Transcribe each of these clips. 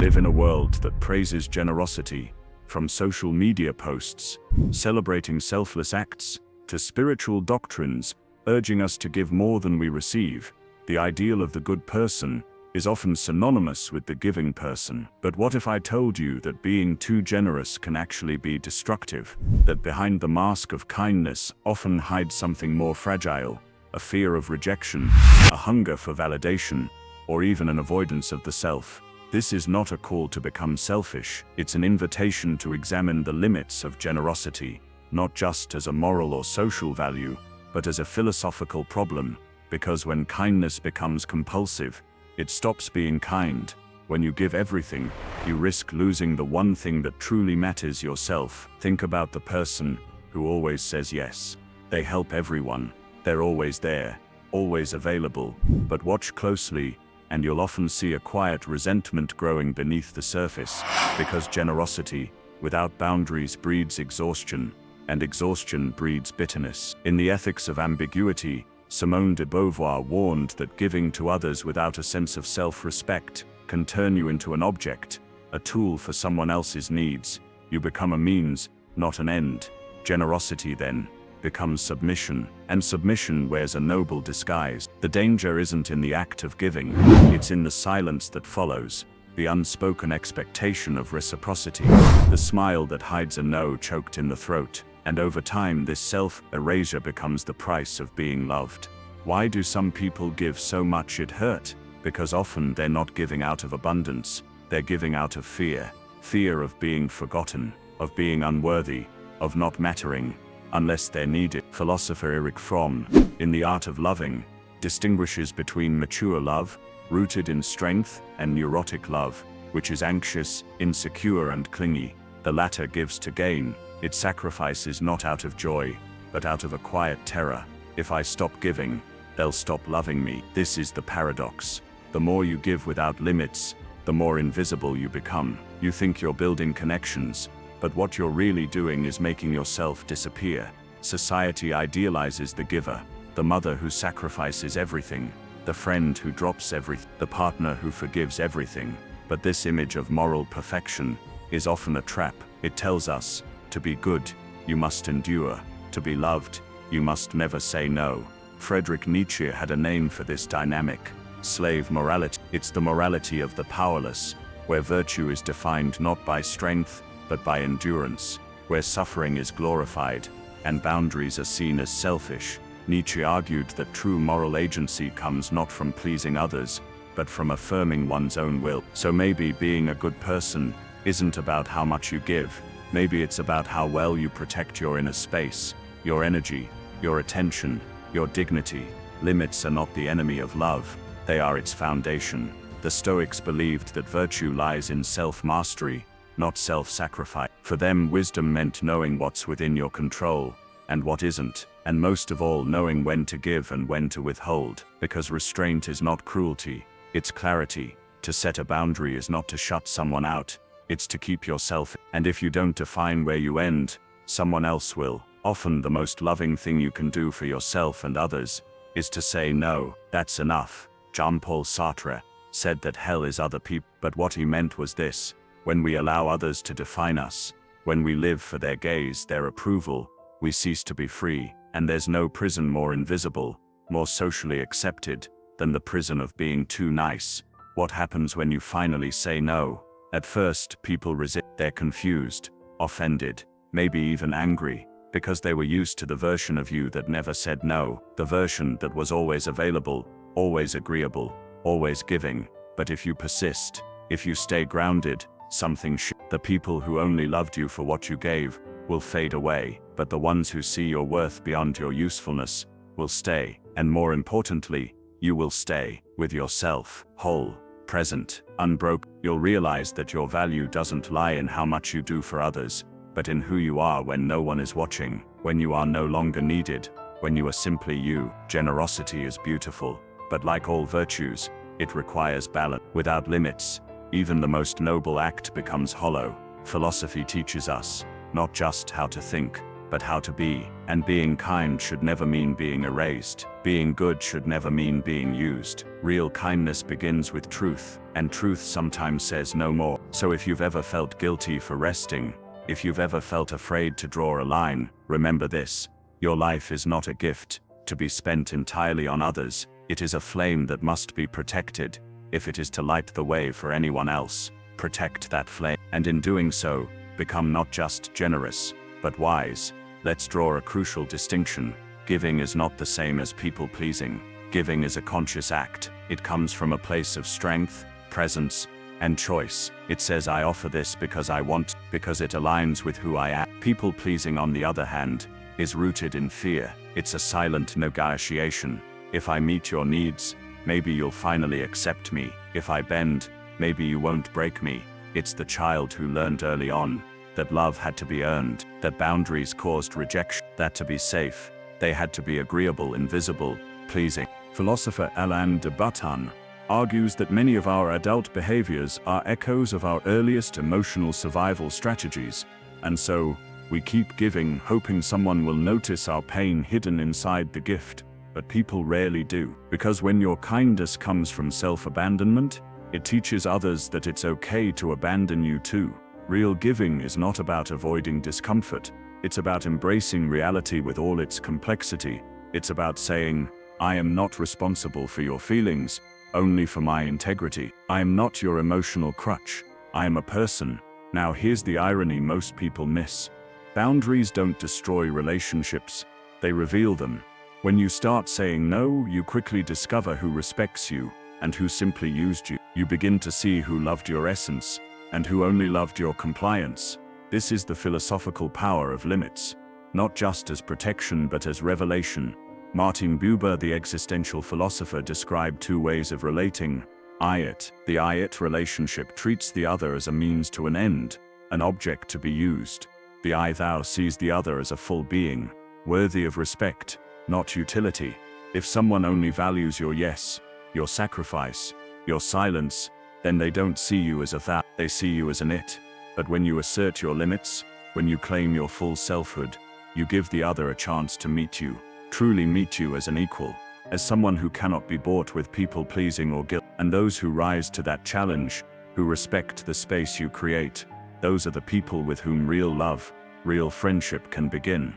live in a world that praises generosity, from social media posts celebrating selfless acts to spiritual doctrines urging us to give more than we receive. The ideal of the good person is often synonymous with the giving person. But what if I told you that being too generous can actually be destructive? That behind the mask of kindness often hides something more fragile, a fear of rejection, a hunger for validation, or even an avoidance of the self. This is not a call to become selfish, it's an invitation to examine the limits of generosity, not just as a moral or social value, but as a philosophical problem, because when kindness becomes compulsive, it stops being kind. When you give everything, you risk losing the one thing that truly matters: yourself. Think about the person who always says yes. They help everyone, they're always there, always available. But watch closely, and you'll often see a quiet resentment growing beneath the surface, because generosity without boundaries breeds exhaustion, and exhaustion breeds bitterness. In The Ethics of Ambiguity, Simone de Beauvoir warned that giving to others without a sense of self-respect can turn you into an object, a tool for someone else's needs. You become a means, not an end. Generosity then becomes submission, and submission wears a noble disguise. The danger isn't in the act of giving, it's in the silence that follows, the unspoken expectation of reciprocity, the smile that hides a no choked in the throat. And over time, this self-erasure becomes the price of being loved. Why do some people give so much it hurts? Because often they're not giving out of abundance, they're giving out of fear. Fear of being forgotten, of being unworthy, of not mattering unless they're needed. Philosopher Erich Fromm, in The Art of Loving, distinguishes between mature love, rooted in strength, and neurotic love, which is anxious, insecure, and clingy. The latter gives to gain. It sacrifices not out of joy, but out of a quiet terror. If I stop giving, they'll stop loving me. This is the paradox. The more you give without limits, the more invisible you become. You think you're building connections, but what you're really doing is making yourself disappear. Society idealizes the giver, the mother who sacrifices everything, the friend who drops everything, the partner who forgives everything. But this image of moral perfection is often a trap. It tells us, to be good, you must endure. To be loved, you must never say no. Friedrich Nietzsche had a name for this dynamic: slave morality. It's the morality of the powerless, where virtue is defined not by strength, but by endurance, where suffering is glorified, and boundaries are seen as selfish. Nietzsche argued that true moral agency comes not from pleasing others, but from affirming one's own will. So maybe being a good person isn't about how much you give. Maybe it's about how well you protect your inner space, your energy, your attention, your dignity. Limits are not the enemy of love, they are its foundation. The Stoics believed that virtue lies in self-mastery, not self-sacrifice. For them, wisdom meant knowing what's within your control, and what isn't, and most of all, knowing when to give and when to withhold. Because restraint is not cruelty, it's clarity. To set a boundary is not to shut someone out, it's to keep yourself. And if you don't define where you end, someone else will. Often the most loving thing you can do for yourself and others is to say no. That's enough. Jean-Paul Sartre said that hell is other people, but what he meant was this: when we allow others to define us, when we live for their gaze, their approval, we cease to be free. And there's no prison more invisible, more socially accepted, than the prison of being too nice. What happens when you finally say no? At first, people resist. They're confused, offended, maybe even angry, because they were used to the version of you that never said no, the version that was always available, always agreeable, always giving. But if you persist, if you stay grounded, something the people who only loved you for what you gave will fade away, but the ones who see your worth beyond your usefulness will stay. And more importantly, you will stay with yourself, whole, present, unbroken. You'll realize that your value doesn't lie in how much you do for others, but in who you are when no one is watching, when you are no longer needed, when you are simply you. Generosity is beautiful, but like all virtues, it requires balance. Without limits, even the most noble act becomes hollow. Philosophy teaches us not just how to think, but how to be. And being kind should never mean being erased. Being good should never mean being used. Real kindness begins with truth, and truth sometimes says no more. So if you've ever felt guilty for resting, if you've ever felt afraid to draw a line, remember this: your life is not a gift to be spent entirely on others. It is a flame that must be protected. If it is to light the way for anyone else, protect that flame. And in doing so, become not just generous, but wise. Let's draw a crucial distinction. Giving is not the same as people-pleasing. Giving is a conscious act. It comes from a place of strength, presence, and choice. It says, I offer this because I want, because it aligns with who I am. People-pleasing, on the other hand, is rooted in fear. It's a silent negotiation. If I meet your needs, maybe you'll finally accept me. If I bend, maybe you won't break me. It's the child who learned early on that love had to be earned, that boundaries caused rejection, that to be safe, they had to be agreeable, invisible, pleasing. Philosopher Alain de Botton argues that many of our adult behaviors are echoes of our earliest emotional survival strategies, and so we keep giving, hoping someone will notice our pain hidden inside the gift. But people rarely do, because when your kindness comes from self-abandonment, it teaches others that it's okay to abandon you too. Real giving is not about avoiding discomfort. It's about embracing reality with all its complexity. It's about saying, I am not responsible for your feelings, only for my integrity. I am not your emotional crutch. I am a person. Now here's the irony most people miss. Boundaries don't destroy relationships, they reveal them. When you start saying no, you quickly discover who respects you and who simply used you. You begin to see who loved your essence and who only loved your compliance. This is the philosophical power of limits, not just as protection but as revelation. Martin Buber, the existential philosopher, described two ways of relating. I-it. The I-it relationship treats the other as a means to an end, an object to be used. The I-thou sees the other as a full being, worthy of respect, not utility. If someone only values your yes, your sacrifice, your silence, then they don't see you as a thou, they see you as an it. But when you assert your limits, when you claim your full selfhood, you give the other a chance to meet you, truly meet you as an equal, as someone who cannot be bought with people-pleasing or guilt. And those who rise to that challenge, who respect the space you create, those are the people with whom real love, real friendship can begin.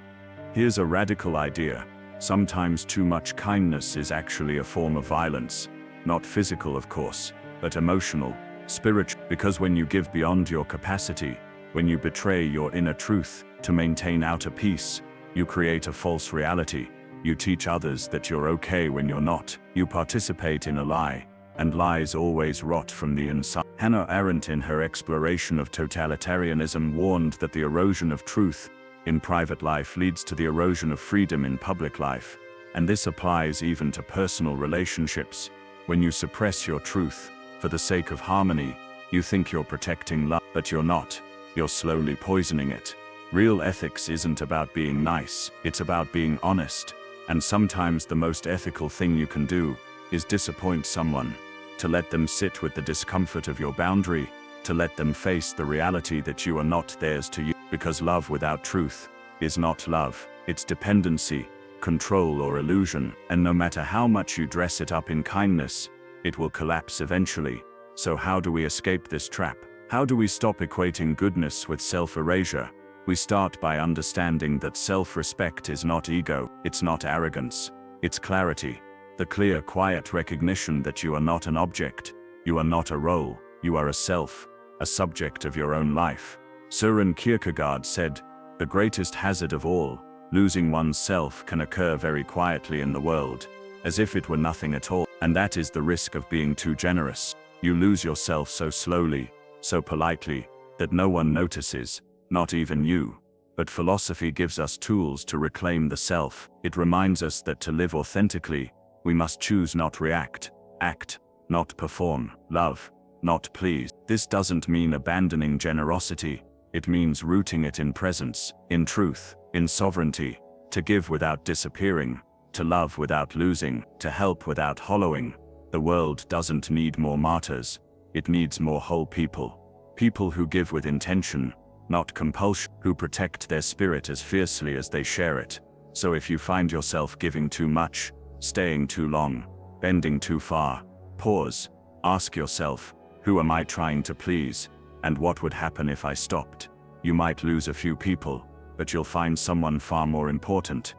Here's a radical idea. Sometimes too much kindness is actually a form of violence. Not physical, of course, but emotional, spiritual. Because when you give beyond your capacity, when you betray your inner truth to maintain outer peace, you create a false reality. You teach others that you're okay when you're not. You participate in a lie, and lies always rot from the inside. Hannah Arendt, in her exploration of totalitarianism, warned that the erosion of truth in private life leads to the erosion of freedom in public life. And this applies even to personal relationships. When you suppress your truth for the sake of harmony, you think you're protecting love, but you're not. You're slowly poisoning it. Real ethics isn't about being nice, it's about being honest. And sometimes the most ethical thing you can do is disappoint someone, to let them sit with the discomfort of your boundary, to let them face the reality that you are not theirs to use. Because love without truth is not love, it's dependency, control, or illusion. And no matter how much you dress it up in kindness, it will collapse eventually. So how do we escape this trap? How do we stop equating goodness with self-erasure? We start by understanding that self-respect is not ego, it's not arrogance, it's clarity. The clear, quiet recognition that you are not an object, you are not a role, you are a self, a subject of your own life. Søren Kierkegaard said, "The greatest hazard of all, losing one's self, can occur very quietly in the world, as if it were nothing at all. And that is the risk of being too generous. You lose yourself so slowly, so politely, that no one notices, not even you." But philosophy gives us tools to reclaim the self. It reminds us that to live authentically, we must choose not react, act, not perform, love, not please. This doesn't mean abandoning generosity. It means rooting it in presence, in truth, in sovereignty, to give without disappearing, to love without losing, to help without hollowing. The world doesn't need more martyrs. It needs more whole people. People who give with intention, not compulsion, who protect their spirit as fiercely as they share it. So if you find yourself giving too much, staying too long, bending too far, pause, ask yourself, who am I trying to please, and what would happen if I stopped? You might lose a few people, but you'll find someone far more important.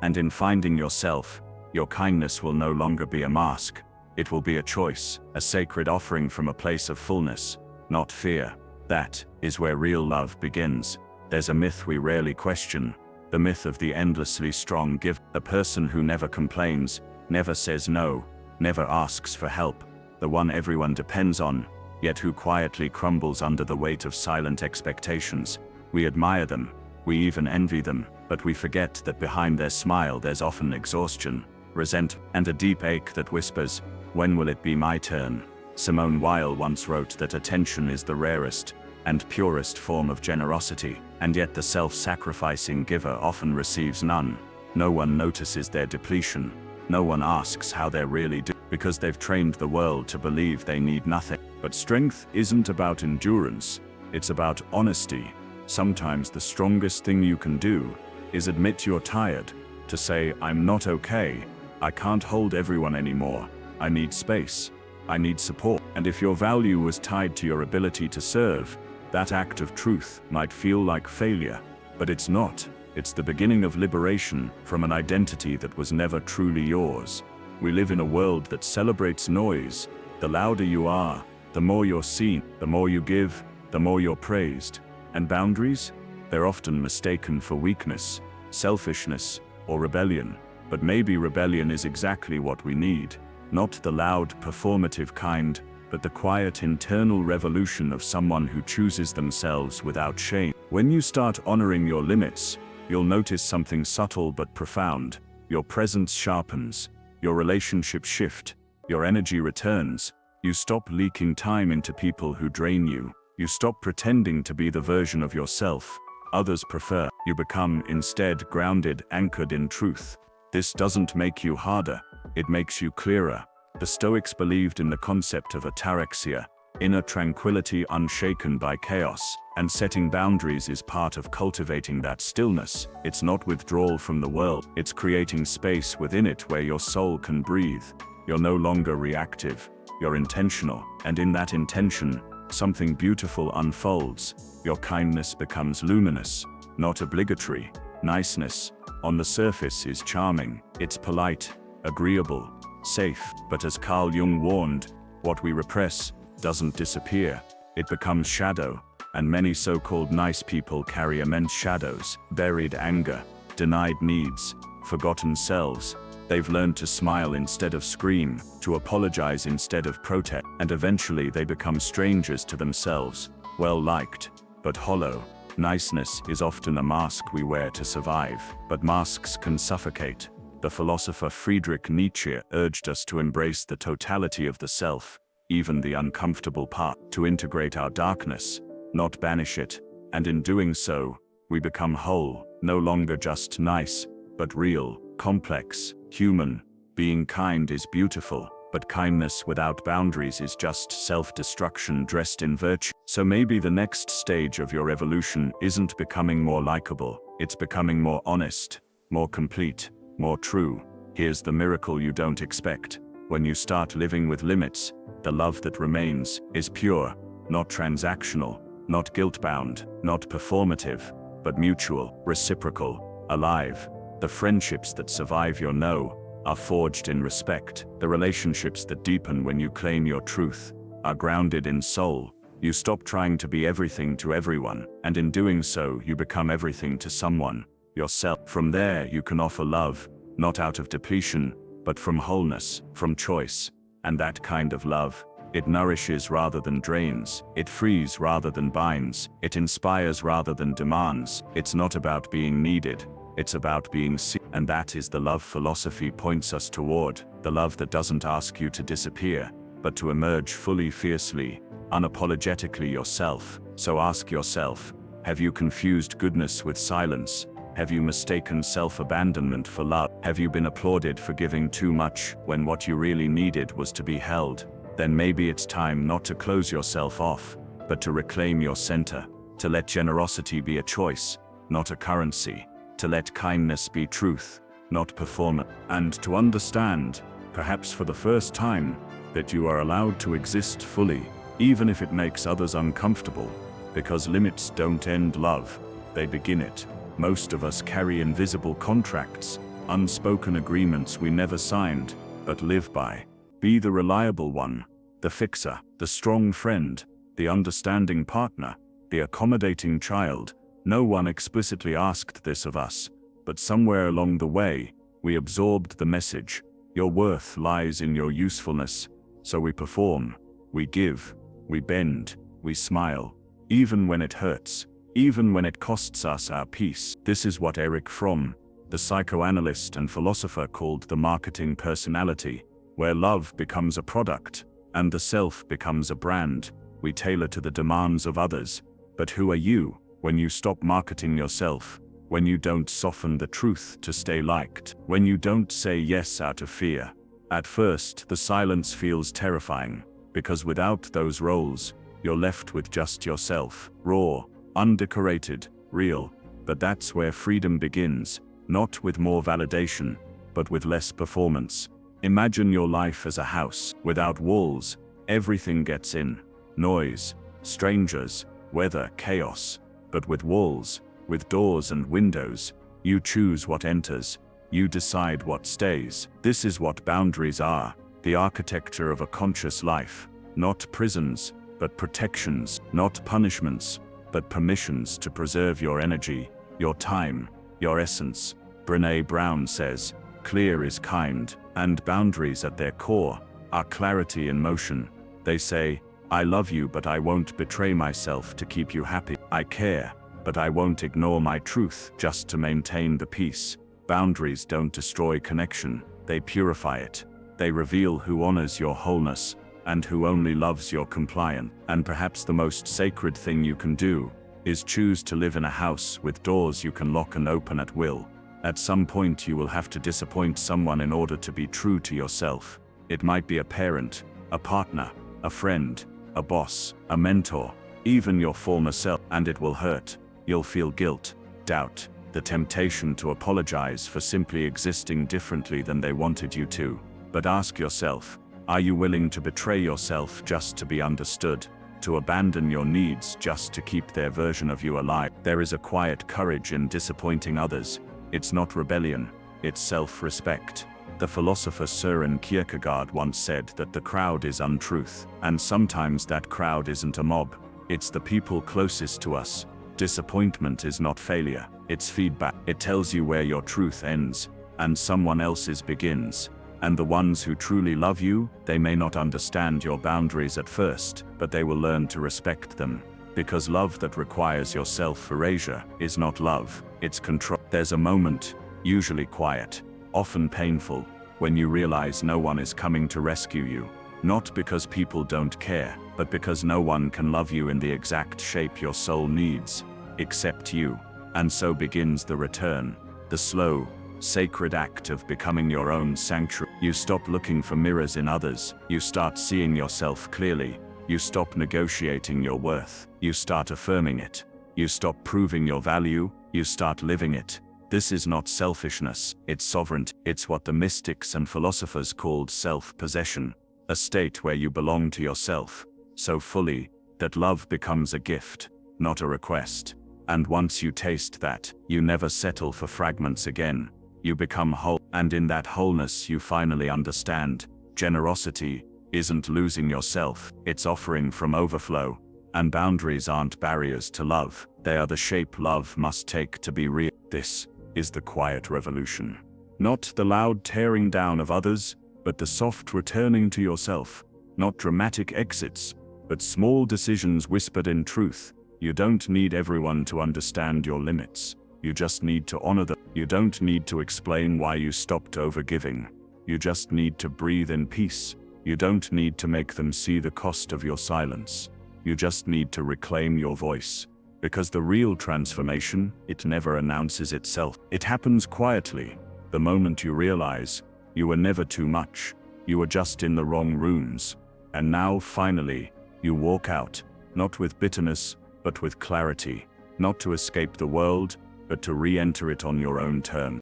And in finding yourself, your kindness will no longer be a mask. It will be a choice, a sacred offering from a place of fullness, not fear. That is where real love begins. There's a myth we rarely question, the myth of the endlessly strong giver, the person who never complains, never says no, never asks for help, the one everyone depends on, yet who quietly crumbles under the weight of silent expectations. We admire them, we even envy them, but we forget that behind their smile there's often exhaustion, resentment, and a deep ache that whispers, "When will it be my turn?" Simone Weil once wrote that attention is the rarest and purest form of generosity, and yet the self-sacrificing giver often receives none. No one notices their depletion. No one asks how they're really doing, because they've trained the world to believe they need nothing. But strength isn't about endurance, it's about honesty. Sometimes the strongest thing you can do is admit you're tired, to say, "I'm not okay, I can't hold everyone anymore, I need space, I need support." And if your value was tied to your ability to serve, that act of truth might feel like failure, but it's not. It's the beginning of liberation from an identity that was never truly yours. We live in a world that celebrates noise. The louder you are, the more you're seen, the more you give, the more you're praised. And boundaries? They're often mistaken for weakness, selfishness, or rebellion. But maybe rebellion is exactly what we need. Not the loud, performative kind, but the quiet internal revolution of someone who chooses themselves without shame. When you start honoring your limits, you'll notice something subtle but profound. Your presence sharpens, your relationships shift, your energy returns. You stop leaking time into people who drain you. You stop pretending to be the version of yourself others prefer. You become instead grounded, anchored in truth. This doesn't make you harder, it makes you clearer. The Stoics believed in the concept of ataraxia, inner tranquility unshaken by chaos, and setting boundaries is part of cultivating that stillness. It's not withdrawal from the world, it's creating space within it where your soul can breathe. You're no longer reactive, you're intentional, and in that intention, something beautiful unfolds. Your kindness becomes luminous, not obligatory. Niceness, on the surface, is charming, it's polite, agreeable, safe, but as Carl Jung warned, what we repress doesn't disappear, it becomes shadow, and many so-called nice people carry immense shadows, buried anger, denied needs, forgotten selves. They've learned to smile instead of scream, to apologize instead of protest, and eventually they become strangers to themselves, well-liked, but hollow. Niceness is often a mask we wear to survive, but masks can suffocate. The philosopher Friedrich Nietzsche urged us to embrace the totality of the self, even the uncomfortable part, to integrate our darkness, not banish it, and in doing so, we become whole, no longer just nice, but real, complex, human. Being kind is beautiful, but kindness without boundaries is just self-destruction dressed in virtue. So maybe the next stage of your evolution isn't becoming more likable, it's becoming more honest, more complete, more true. Here's the miracle you don't expect. When you start living with limits, the love that remains is pure, not transactional, not guilt-bound, not performative, but mutual, reciprocal, alive. The friendships that survive your no are forged in respect. The relationships that deepen when you claim your truth are grounded in soul. You stop trying to be everything to everyone, and in doing so, you become everything to someone, yourself. From there, you can offer love, not out of depletion, but from wholeness, from choice. And that kind of love, it nourishes rather than drains, it frees rather than binds, it inspires rather than demands. It's not about being needed, it's about being seen. And that is the love philosophy points us toward, the love that doesn't ask you to disappear, but to emerge fully, fiercely, unapologetically yourself. So ask yourself, have you confused goodness with silence? Have you mistaken self-abandonment for love? Have you been applauded for giving too much when what you really needed was to be held? Then maybe it's time not to close yourself off, but to reclaim your center, to let generosity be a choice, not a currency, to let kindness be truth, not performance, and to understand, perhaps for the first time, that you are allowed to exist fully, even if it makes others uncomfortable, because limits don't end love, they begin it. Most of us carry invisible contracts, unspoken agreements we never signed, but live by. Be the reliable one, the fixer, the strong friend, the understanding partner, the accommodating child. No one explicitly asked this of us, but somewhere along the way, we absorbed the message. Your worth lies in your usefulness. So we perform, we give, we bend, we smile, even when it hurts, even when it costs us our peace. This is what Erich Fromm, the psychoanalyst and philosopher, called the marketing personality, where love becomes a product, and the self becomes a brand we tailor to the demands of others. But who are you when you stop marketing yourself? When you don't soften the truth to stay liked? When you don't say yes out of fear? At first, the silence feels terrifying, because without those roles, you're left with just yourself, raw, undecorated, real. But that's where freedom begins, not with more validation, but with less performance. Imagine your life as a house. Without walls, everything gets in. Noise, strangers, weather, chaos. But with walls, with doors and windows, you choose what enters. You decide what stays. This is what boundaries are, the architecture of a conscious life. Not prisons, but protections. Not punishments, but permissions to preserve your energy, your time, your essence. Brené Brown says, clear is kind, and boundaries at their core are clarity in motion. They say, I love you, but I won't betray myself to keep you happy. I care, but I won't ignore my truth just to maintain the peace. Boundaries don't destroy connection, they purify it. They reveal who honors your wholeness, and who only loves your compliance. And perhaps the most sacred thing you can do is choose to live in a house with doors you can lock and open at will. At some point you will have to disappoint someone in order to be true to yourself. It might be a parent, a partner, a friend, a boss, a mentor, even your former self, and it will hurt. You'll feel guilt, doubt, the temptation to apologize for simply existing differently than they wanted you to. But ask yourself, are you willing to betray yourself just to be understood, to abandon your needs just to keep their version of you alive? There is a quiet courage in disappointing others. It's not rebellion, it's self-respect. The philosopher Søren Kierkegaard once said that the crowd is untruth, and sometimes that crowd isn't a mob, it's the people closest to us. Disappointment is not failure, it's feedback. It tells you where your truth ends, and someone else's begins. And the ones who truly love you, they may not understand your boundaries at first, but they will learn to respect them. Because love that requires your self-erasure is not love, it's control. There's a moment, usually quiet, often painful, when you realize no one is coming to rescue you. Not because people don't care, but because no one can love you in the exact shape your soul needs, except you. And so begins the return, the slow, sacred act of becoming your own sanctuary. You stop looking for mirrors in others, you start seeing yourself clearly. You stop negotiating your worth, you start affirming it. You stop proving your value, you start living it. This is not selfishness, it's sovereignty. It's what the mystics and philosophers called self-possession, a state where you belong to yourself, so fully, that love becomes a gift, not a request. And once you taste that, you never settle for fragments again. You become whole, and in that wholeness you finally understand, generosity isn't losing yourself, it's offering from overflow. And boundaries aren't barriers to love, they are the shape love must take to be real. This is the quiet revolution. Not the loud tearing down of others, but the soft returning to yourself. Not dramatic exits, but small decisions whispered in truth. You don't need everyone to understand your limits. You just need to honor them. You don't need to explain why you stopped overgiving. You just need to breathe in peace. You don't need to make them see the cost of your silence. You just need to reclaim your voice. Because the real transformation, it never announces itself. It happens quietly, the moment you realize you were never too much. You were just in the wrong rooms. And now, finally, you walk out, not with bitterness, but with clarity, not to escape the world, but to re-enter it on your own terms.